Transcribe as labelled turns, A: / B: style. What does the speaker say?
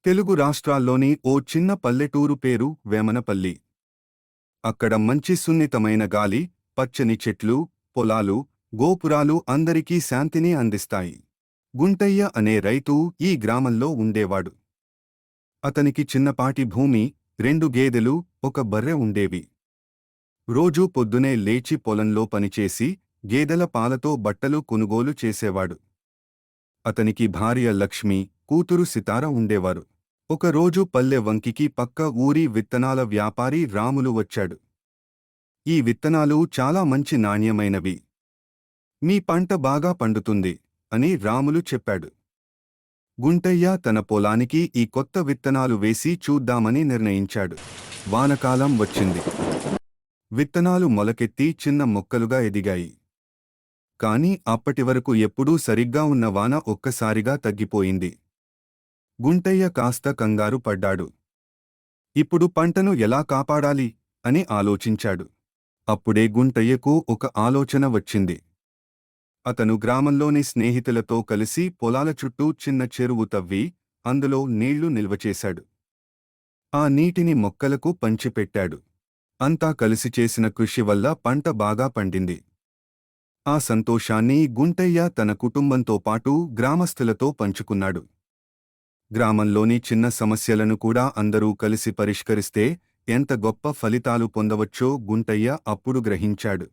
A: తెలుగు రాష్ట్రాల్లోని ఓ చిన్న పల్లెటూరు పేరు వేమనపల్లి. అక్కడ మంచి సున్నితమైన గాలి, పచ్చని చెట్లు, పొలాలు, గోపురాలు అందరికీ శాంతిని అందిస్తాయి. గుంటయ్య అనే రైతు ఈ గ్రామంలో ఉండేవాడు. అతనికి చిన్నపాటి భూమి, 2 గేదెలు, ఒక బర్రె ఉండేవి. రోజూ పొద్దునే లేచి పొలంలో పనిచేసి గేదెల పాలతో బట్టలు కొనుగోలు చేసేవాడు. అతనికి భార్య లక్ష్మి, కూతురు సితార ఉండేవారు. ఒకరోజు పల్లె వంకికి పక్క ఊరి విత్తనాల వ్యాపారి రాములు వచ్చాడు. ఈ విత్తనాలు చాలా మంచి నాణ్యమైనవి. మీ పంట బాగా పండుతుంది అని రాములు చెప్పాడు. గుంటయ్య తన పొలానికి ఈ కొత్త విత్తనాలు వేసి చూద్దామని నిర్ణయించాడు. వానకాలం వచ్చింది. విత్తనాలు మొలకెత్తి చిన్న మొక్కలుగా ఎదిగాయి. కాని అప్పటివరకు ఎప్పుడూ సరిగ్గా ఉన్న వాన ఒక్కసారిగా తగ్గిపోయింది. గుంటయ్య కాస్త కంగారు పడ్డాడు. ఇప్పుడు పంటను ఎలా కాపాడాలి అని ఆలోచించాడు. అప్పుడే గుంటయ్యకు ఒక ఆలోచన వచ్చింది. అతను గ్రామంలోని స్నేహితులతో కలిసి పొలాల చుట్టూ చిన్న చెరువు తవ్వి అందులో నీళ్లు నిల్వచేశాడు. ఆ నీటిని మొక్కలకు పంచిపెట్టాడు. అంతా కలిసి చేసిన కృషి వల్ల పంట బాగా పండింది. ఆ సంతోషాన్ని గుంటయ్య తన కుటుంబంతో పాటు గ్రామస్తులతో పంచుకున్నాడు. గ్రామంలోని చిన్న సమస్యలను కూడా అందరూ కలిసి పరిష్కరిస్తే ఎంత గొప్ప ఫలితాలు పొందవచ్చో గుంటయ్య అప్పుడు గ్రహించాడు.